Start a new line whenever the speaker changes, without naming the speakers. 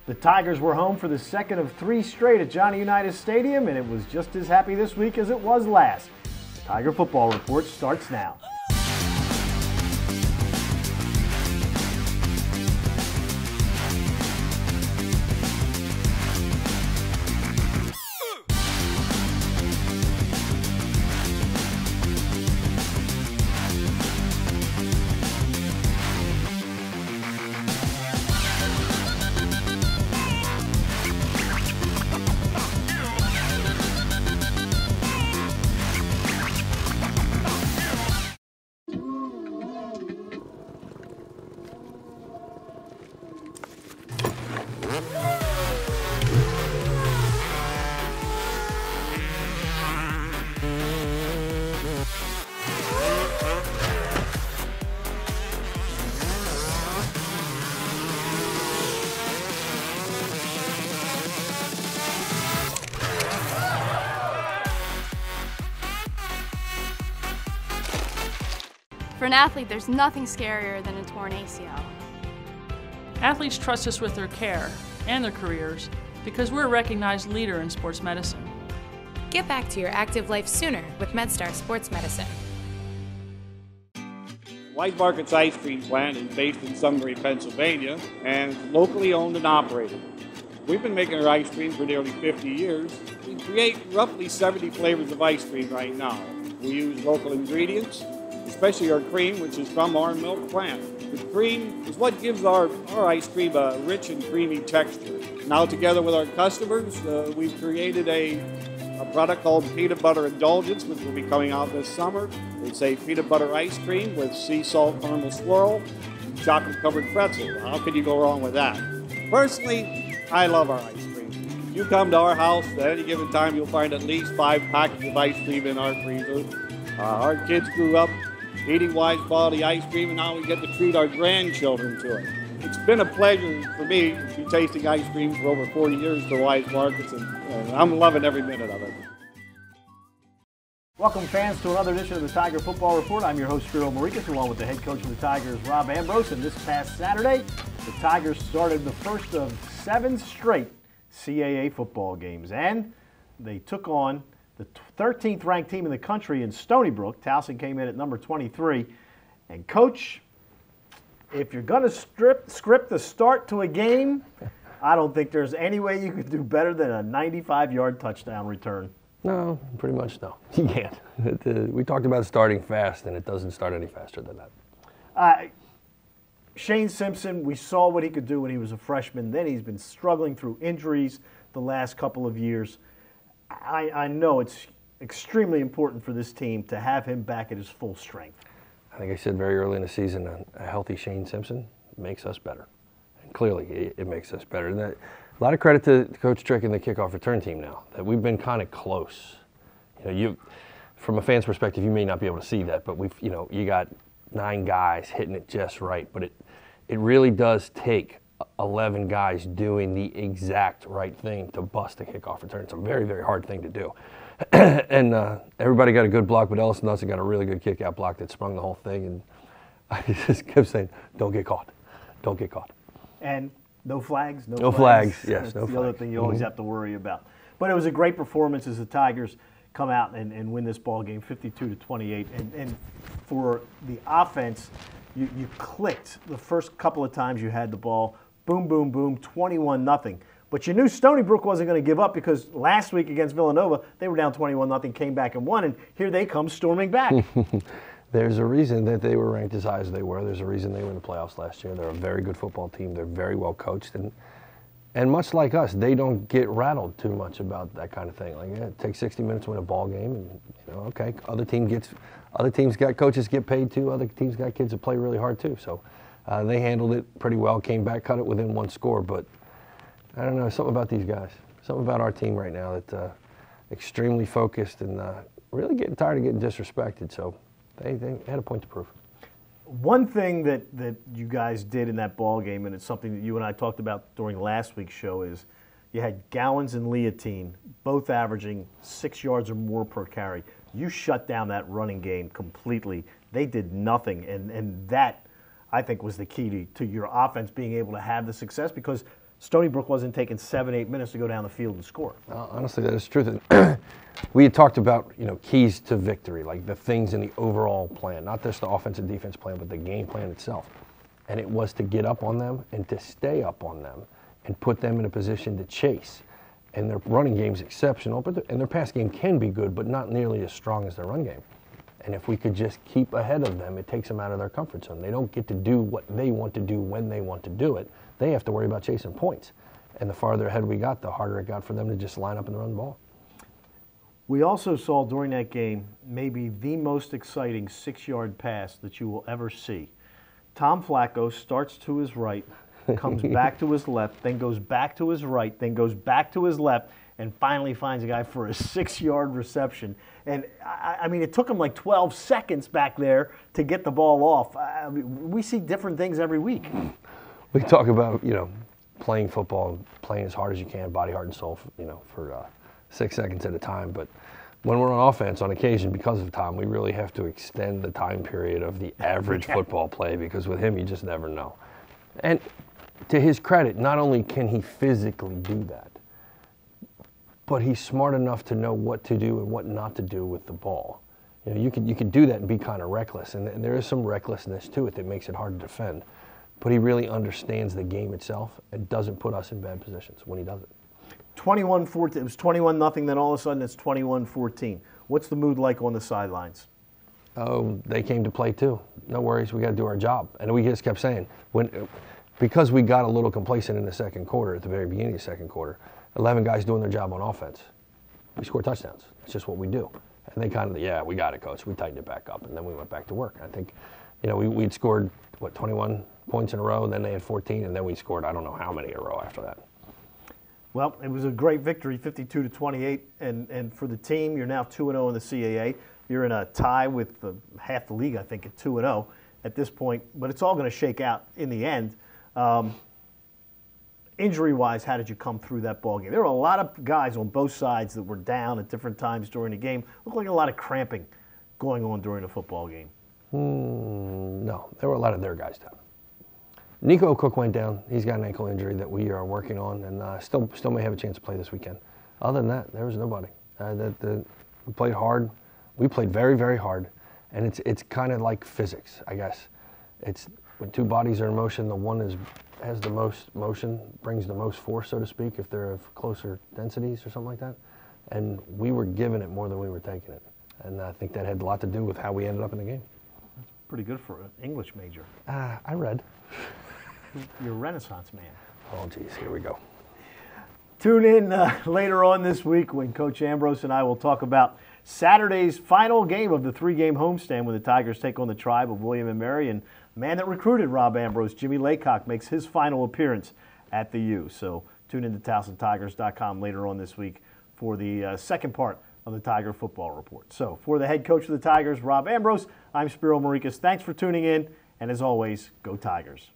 The Tigers were home for the second of 3 straight at Johnny Unitas Stadium, and it was just as happy this week as it was last. Tiger Football Report starts now.
For an athlete, there's nothing scarier than a torn ACL.
Athletes trust us with their care and their careers because we're a recognized leader in sports medicine.
Get back to your active life sooner with MedStar Sports Medicine.
White Market's ice cream plant is based in Sunbury, Pennsylvania, and it's locally owned and operated. We've been making our ice cream for nearly 50 years. We create roughly 70 flavors of ice cream right now. We use local ingredients, especially our cream, which is from our milk plant. The cream is what gives our ice cream a rich and creamy texture. Now, together with our customers, we've created a product called Peanut Butter Indulgence, which will be coming out this summer. It's a peanut butter ice cream with sea salt caramel swirl and chocolate-covered pretzel. How can you go wrong with that? Personally, I love our ice cream. If you come to our house at any given time, you'll find at least 5 packets of ice cream in our freezer. Our kids grew up eating Wise quality ice cream, and now we get to treat our grandchildren to it. It's been a pleasure for me to be tasting ice cream for over 40 years to Wise Markets, and I'm loving every minute of it.
Welcome, fans, to another edition of the Tiger Football Report. I'm your host, Spiro Morekas, along with the head coach of the Tigers, Rob Ambrose. And this past Saturday, the Tigers started the first of 7 straight CAA football games, and they took on the 13th ranked team in the country in Stony Brook. Towson came in at number 23. And, Coach, if you're going to script the start to a game, I don't think there's any way you could do better than a 95-yard touchdown return.
No, pretty much no. You can't. We talked about starting fast, and it doesn't start any faster than that.
Shane Simpson, we saw what he could do when he was a freshman. Then he's been struggling through injuries the last couple of years. I know it's extremely important for this team to have him back at his full strength.
I think I said very early in the season, a healthy Shane Simpson makes us better. And clearly, it makes us better. And a lot of credit to Coach Trick and the kickoff return team now, that we've been kind of close. From a fan's perspective, you may not be able to see that, but you got 9 guys hitting it just right. But it really does take 11 guys doing the exact right thing to bust a kickoff return. It's a very, very hard thing to do. And everybody got a good block, but Ellison Nelson got a really good kick-out block that sprung the whole thing. And I just kept saying, don't get caught. Don't get caught.
And no flags?
No flags, yes,
That's
no
the
flags.
other thing you always have to worry about. But it was a great performance as the Tigers come out and win this ball game 52-28. And for the offense, you clicked the first couple of times you had the ball. Boom, boom, boom, 21-0. But you knew Stony Brook wasn't going to give up because last week against Villanova, they were down 21-0, came back and won, and here they come storming back.
There's a reason that they were ranked as high as they were. There's a reason they were in the playoffs last year. They're a very good football team. They're very well coached. And much like us, they don't get rattled too much about that kind of thing. Like, it takes 60 minutes to win a ball game, and, okay, other teams got coaches get paid too. Other teams got kids that play really hard too. So they handled it pretty well, came back, cut it within 1 score. But I don't know, something about these guys, something about our team right now that's extremely focused and really getting tired of getting disrespected. So they had a point to prove.
One thing that you guys did in that ball game, and it's something that you and I talked about during last week's show, is you had Gowans and Leotine both averaging 6 yards or more per carry. You shut down that running game completely. They did nothing, and that, I think, was the key to your offense being able to have the success, because Stony Brook wasn't taking 7-8 minutes to go down the field and score.
Honestly, that is true. We had talked about, keys to victory, like the things in the overall plan, not just the offense and defense plan, but the game plan itself. And it was to get up on them and to stay up on them and put them in a position to chase. And their running game's exceptional, and their pass game can be good, but not nearly as strong as their run game. And if we could just keep ahead of them, it takes them out of their comfort zone. They don't get to do what they want to do when they want to do it. They have to worry about chasing points. And the farther ahead we got, the harder it got for them to just line up and run the ball.
We also saw during that game maybe the most exciting 6-yard pass that you will ever see. Tom Flacco starts to his right, comes back to his left, then goes back to his right, then goes back to his left, and finally finds a guy for a 6-yard reception. And, I mean, it took him like 12 seconds back there to get the ball off. We see different things every week.
We talk about, playing football and playing as hard as you can, body, heart, and soul, for 6 seconds at a time. But when we're on offense, on occasion, because of time, we really have to extend the time period of the average football play, because with him, you just never know. And to his credit, not only can he physically do that, but he's smart enough to know what to do and what not to do with the ball. You can do that and be kind of reckless, and there is some recklessness to it that makes it hard to defend. But he really understands the game itself and doesn't put us in bad positions when he does it.
21-14. It was 21-0. Then all of a sudden it's 21-14. What's the mood like on the sidelines?
Oh, they came to play too. No worries. We got to do our job. And we just kept saying, because we got a little complacent in the second quarter, at the very beginning of the second quarter, 11 guys doing their job on offense. We score touchdowns. It's just what we do. And they kind of, yeah, we got it, coach. We tightened it back up, and then we went back to work. I think, we'd scored, 21 points in a row, then they had 14, and then we scored I don't know how many in a row after that.
Well, it was a great victory, 52-28, and for the team, you're now 2-0 in the CAA. You're in a tie with half the league, I think, at 2-0 at this point, but it's all going to shake out in the end. Injury-wise, how did you come through that ball game? There were a lot of guys on both sides that were down at different times during the game. Looked like a lot of cramping going on during the football game.
No, there were a lot of their guys down. Nico Cook went down. He's got an ankle injury that we are working on, and still may have a chance to play this weekend. Other than that, there was nobody. We played hard. We played very, very hard, and it's kind of like physics, I guess. It's when two bodies are in motion, the one has the most motion, brings the most force, so to speak, if they're of closer densities or something like that. And we were giving it more than we were taking it. And I think that had a lot to do with how we ended up in the game.
That's pretty good for an English major.
I read.
You're a Renaissance man.
Oh, geez, here we go.
Tune in later on this week when Coach Ambrose and I will talk about Saturday's final game of the 3-game homestand when the Tigers take on the Tribe of William and Mary. And the man that recruited Rob Ambrose, Jimmy Laycock, makes his final appearance at the U. So tune in to TowsonTigers.com later on this week for the second part of the Tiger Football Report. So for the head coach of the Tigers, Rob Ambrose, I'm Spiro Morekas. Thanks for tuning in, and as always, go Tigers.